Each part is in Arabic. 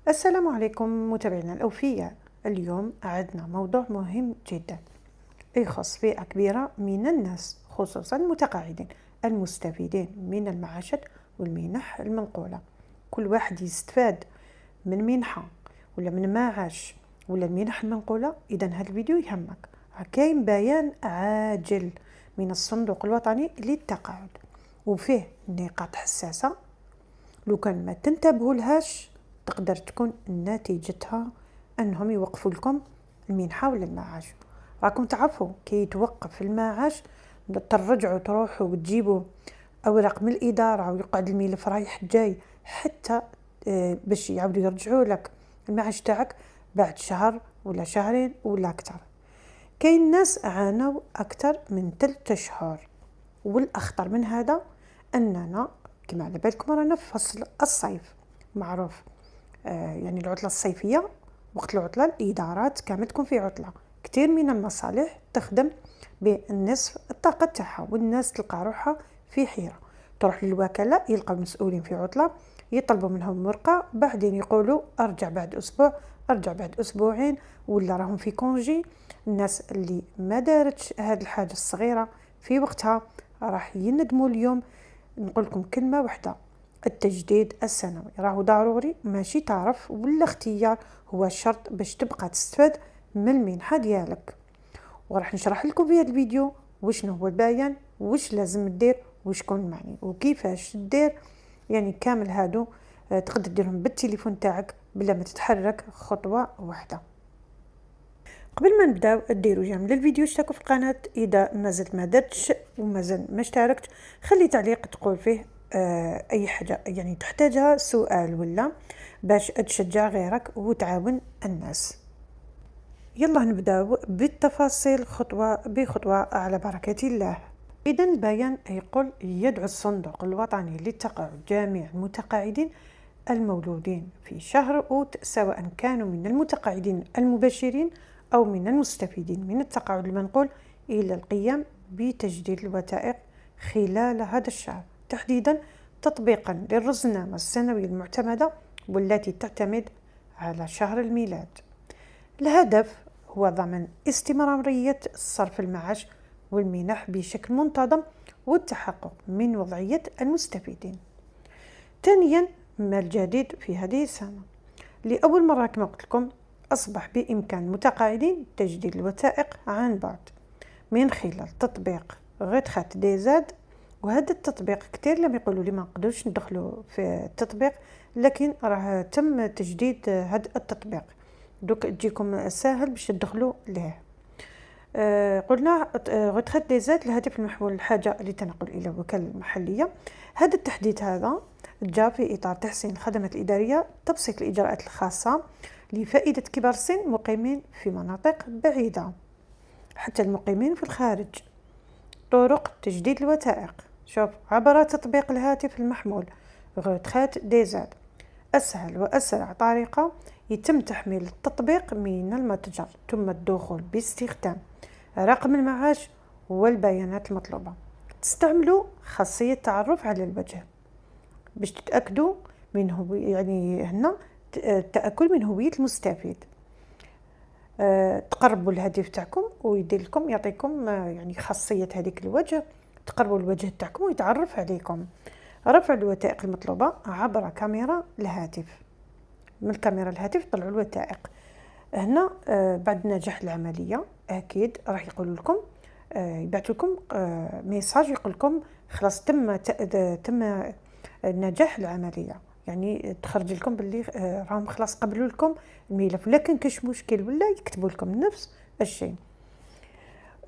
السلام عليكم متابعينا الأوفياء. اليوم عندنا موضوع مهم جدا يخص فئة كبيرة من الناس، خصوصا المتقاعدين المستفيدين من المعاشات والمنح المنقولة. كل واحد يستفاد من منحة ولا من معاش ولا المنح المنقولة. إذا هذا الفيديو يهمك. كاين بيان عاجل من الصندوق الوطني للتقاعد وفيه نقاط حساسة، لو كان ما تنتبهوا لهاش تقدر تكون نتيجتها انهم يوقفوا لكم المنحة ولا المعاش. راكم تعرفوا كي يتوقف المعاش ترجعوا تروحوا وتجيبوا اوراق من الاداره ويقعد الملف رايح جاي حتى باش يعاودوا يرجعوا لك المعاش تاعك بعد شهر ولا شهرين ولا اكثر. كاين ناس عانوا اكثر من 3 اشهر، والاخطر من هذا اننا كما على بالكم رانا في فصل الصيف معروف. يعني العطلة الصيفية وقت العطلة الإدارات كامل تكون في عطلة، كتير من المصالح تخدم بالنصف الطاقة تاعها، والناس تلقى روحها في حيرة. تروح للوكالة يلقى المسؤولين في عطلة، يطلبوا منهم ورقة، بعدين يقولوا ارجع بعد أسبوع، ارجع بعد أسبوعين، ولا راهم في كونجي. الناس اللي ما دارتش هذه الحاجة الصغيرة في وقتها راح يندموا اليوم. نقول لكم كلمة واحدة، التجديد السنوي راهو ضروري، ماشي تعرف ولا اختيار، هو شرط باش تبقى تستفاد من المنحة ديالك. وراح نشرح لكم في هذا الفيديو وشنو هو البيان، وش لازم دير، وشكون المعني وكيفاش دير. يعني كامل هادو تقدر ديرهم بالتليفون تاعك بلا ما تتحرك خطوة واحدة. قبل ما نبداو ديروا جيم للفيديو، اشتركوا في القناة اذا مازلت ما درتش ومازال ما اشتركت، خلي تعليق تقول فيه اي حاجة يعني تحتاجها، سؤال ولا باش تشجع غيرك وتعاون الناس. يلا نبداو بالتفاصيل خطوة بخطوة على بركة الله. إذا البيان يقول: يدعو الصندوق الوطني للتقاعد جميع المتقاعدين المولودين في شهر أوت، سواء كانوا من المتقاعدين المباشرين أو من المستفيدين من التقاعد المنقول، إلى القيام بتجديد الوثائق خلال هذا الشهر، تحديدا تطبيقا للرزنامة السنوية المعتمدة والتي تعتمد على شهر الميلاد. الهدف هو ضمان استمرارية صرف المعاش والمنح بشكل منتظم والتحقق من وضعية المستفيدين. ثانيا، ما الجديد في هذه السنة؟ لأول مرة كما قلت لكم أصبح بإمكان المتقاعدين تجديد الوثائق عن بعد من خلال تطبيق غتخات دي زاد. وهذا التطبيق كتير لم يقولوا لي ما نقدرش ندخلوا في التطبيق، لكن راه تم تجديد هذا التطبيق، دوك تجيكم ساهل باش تدخلوا ليه. قلنا غتخات دي زاد الهدف المحور الحاجة للتنقل إلى الوكالة المحلية. هذا التحديث هذا جاء في إطار تحسين الخدمات الإدارية، تبسيط الإجراءات الخاصة لفائدة كبار السن مقيمين في مناطق بعيدة حتى المقيمين في الخارج. طرق تجديد الوثائق: شوف، عبر تطبيق الهاتف المحمول غتخات دي زاد، أسهل وأسرع طريقة يتم تحميل التطبيق من المتجر، ثم الدخول باستخدام رقم المعاش والبيانات المطلوبة. تستعملوا خاصية تعرف على الوجه باش تتأكدوا من هو، يعني هنا التأكد من هوية المستفيد. تقربوا الهاتف تاعكم ويدير لكم يعطيكم يعني خاصية هذيك الوجه، تقربوا الوجه تاعكم ويتعرف عليكم. رفع الوثائق المطلوبة عبر كاميرا الهاتف، من الكاميرا الهاتف طلعوا الوثائق. هنا بعد نجاح العملية أكيد راح يقولوا لكم، يبعثوا لكم ميساج يقول لكم خلاص تم نجاح العملية، يعني تخرج لكم باللي راهم خلاص قبلوا لكم الملف. لكن كاش مشكل ولا يكتبوا لكم نفس الشيء.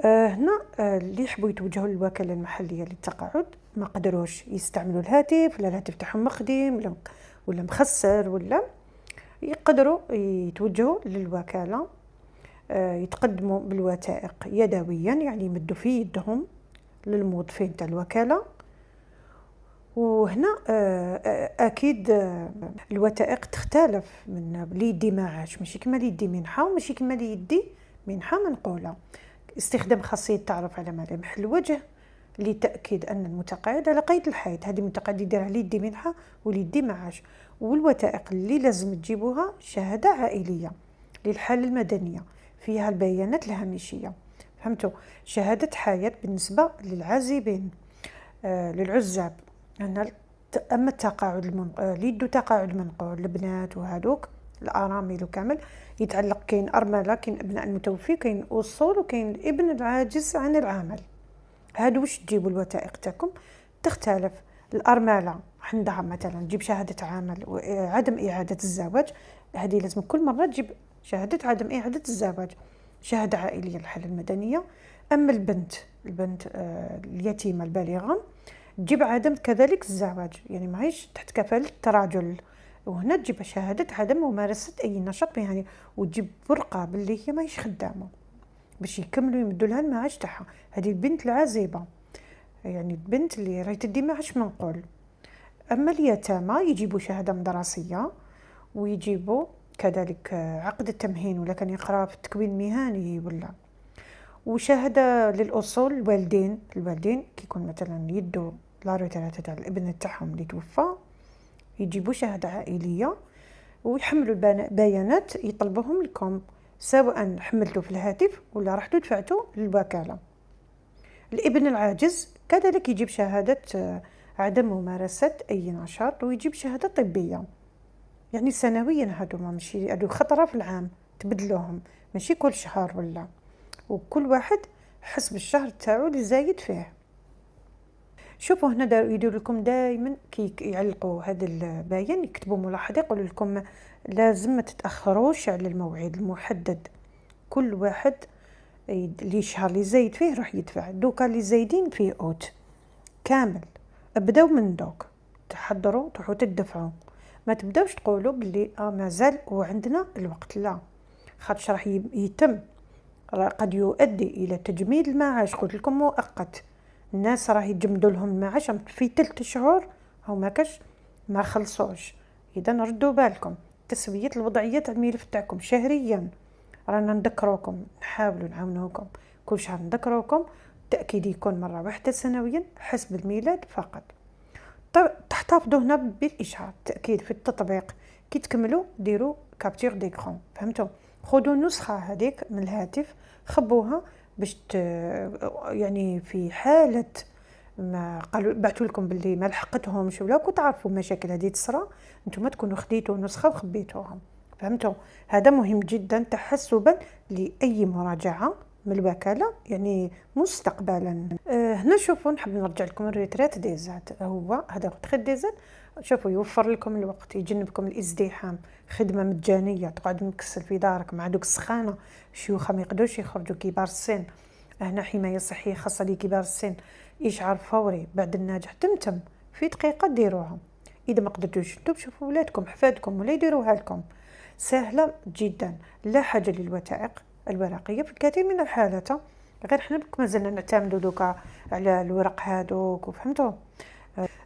هنا اللي يحبوا يتوجهوا للوكالة المحلية للتقاعد ما قدروش يستعملوا الهاتف، ولا الهاتف تاعهم مخدم ولا مخسر، ولا يقدروا يتوجهوا للوكالة، يتقدموا بالوثائق يدويا، يعني يمدوا في يدهم للموظفين تاع الوكالة. وهنا اكيد الوثائق تختلف من اللي يدي معاش، ماشي كما اللي يدي منحة، وماشي كما اللي يدي منحة منقولة. استخدام خاصية تعرف على ملامح الوجه، لتأكيد أن المتقاعد على قيد الحياة. هذه المتقاعد يديرها اللي يدي منحة واللي يدي معاش. والوثائق اللي لازم تجيبوها: شهادة عائلية للحالة المدنية فيها البيانات الهامشية، فهمتوا؟ شهادة حياة بالنسبة للعازبين، للعزاب. أما التقاعد اللي يدو تقاعد منقول البنات وهذوك الأرامل وكامل يتعلق، كاين أرملة، كاين أبناء المتوفي، كاين أصول، وكاين الابن العاجز عن العمل. هادو واش تجيبوا الوثائق تاعكم تختلف. الأرملة عندها مثلا تجيب شهادة عمل وعدم إعادة الزواج، هذه لازم كل مرة تجيب شهادة عدم إعادة الزواج. شهادة عائلية للحالة المدنية. أما البنت اليتيمة البالغة تجيب عدم كذلك الزواج، يعني معيش تحت كفالة التراجل، وهنا تجيب شهادة عدم ممارسة أي نشاط مهني، وتجيب ورقة باللي هي ماهيش خدامة باش يكملوا يمدوا لها المعاش تاعها. هذه البنت العازبة، يعني البنت اللي راهي تدي معاش منقول. أما اليتامى يجيبوا شهادة مدرسية، ويجيبوا كذلك عقد التمهين ولا كان يقرأ في التكوين المهني ولا. وشهادة للأصول الوالدين كي يكون مثلا يدوا لا روتيرات تاع الابن تاعهم اللي توفى، يجيبوا شهادة عائلية ويحملوا البيانات يطلبوهم لكم، سواء حملتوا في الهاتف ولا رحتوا دفعتوا للوكالة. الابن العاجز كذلك يجيب شهادة عدم ممارسة أي نشاط، ويجيب شهادة طبية. يعني سنويا هادو، ماشي هادو خطرة في العام تبدلوهم، ماشي كل شهر ولا، وكل واحد حسب الشهر تاعو اللي زايد فيه. شوفوا هنا يديروا لكم دائما كي يعلقوا هذا البيان يكتبوا ملاحظه يقولوا لكم لازم ما تتاخروش على الموعد المحدد. كل واحد اللي شهر اللي زايد فيه راح يدفع. دوكا اللي زايدين فيه اوت كامل، ابداو من دوك تحضروا تروحوا تدفعوا. ما تبداوش تقولوا باللي مازال وعندنا الوقت، لا، خاطش راح يتم قد يؤدي الى تجميد المعاش. قلت لكم مؤقت، الناس راح يجمدوا لهم المعاش في 3 شهور او ما خلصوش. اذا ردوا بالكم، تسويه الوضعيه تاع الملف تاعكم شهريا. رانا نذكروكم، نحاولوا نعاونوكم كل شهر، نذكروكم. التاكيد يكون مره واحده سنويا حسب الميلاد فقط. تحتفظوا هنا بالاشعار التاكيد في التطبيق. كي تكملوا ديروا كابتور ديكرون، فهمتوا؟ خذوا نسخه هذيك من الهاتف خبوها باش يعني في حاله ما قالوا بعثوا لكم باللي ما لحقتهمش ولا كنت تعرفوا مشاكل هذه تصرى، انتم تكونوا خديتوا نسخه وخبيتوها، فهمتوا؟ هذا مهم جدا تحسبا لاي مراجعه من الوكاله يعني مستقبلا. هنا شوفوا نحب نرجع لكم الريترات ديزات. هو هذا تخد ديزات، شوفوا يوفر لكم الوقت، يجنبكم الازدحام، خدمه مجانيه، تقعد مكسل في دارك مع دوك السخانه، شيوخ ما يقدروش يخرجوا، كبار السن. هنا حمايه صحيه خاصه لكبار السن، اشعار فوري بعد الناجح تمتم في دقيقه ديروها. اذا ما قدرتوش انتم شوفوا ولادكم حفادكم ولا يديروها لكم، سهله جدا. لا حاجه للوثائق الورقيه في الكثير من الحالات، غير حنا مازلنا نعتمدوا دوكا على الورق هذوك، وفهمتوا؟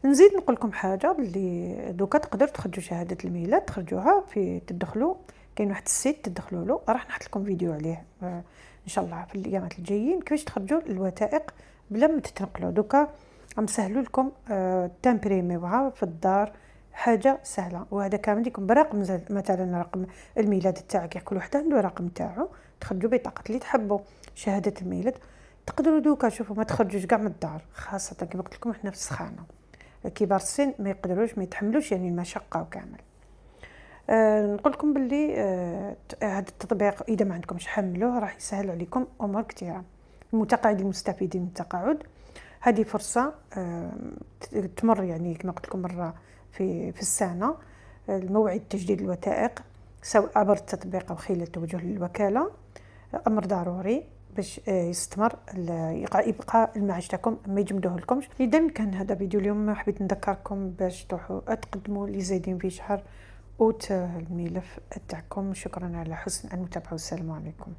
نزيد نقول لكم حاجه باللي دوكا تقدروا تخرجوا شهاده الميلاد، تخرجوها في تدخلوا كاين واحد السيت تدخلوا له، راح نحط لكم فيديو عليه ان شاء الله في الايامات الجايين كيفاش تخرجوا الوثائق بلا ما تتنقلوا. دوكا غنسهلوا لكم تامبريميوها في الدار، حاجه سهله. وهذا كامل يكون برقم، مثلا رقم الميلاد تاعك، كل واحد عنده الرقم تاعو، تخرجوا بطاقه اللي تحبوا شهاده الميلاد. تقدروا دوكا شوفوا ما تخرجوش كاع من الدار، خاصه كما قلت لكم احنا في السخانه، كبار السن ما يقدروش ما يتحملوش يعني المشقه وكامل. نقول لكم باللي هذا التطبيق اذا ما عندكمش حملوه راح يسهل عليكم امور كثيره. المتقاعدين المستفيدين من التقاعد، هذه فرصه تمر يعني كما قلت لكم مره في السنه. الموعد تجديد الوثائق سواء عبر التطبيق او خلال التوجه للوكاله امر ضروري باش يستمر يبقى المعاش تاعكم ما يجمدوه لكمش. اذا كان هذا فيديو اليوم حبيت نذكركم باش تروحوا تقدموا اللي زايدين في شهر اوت الملف تاعكم. شكرا على حسن المتابعه والسلام عليكم.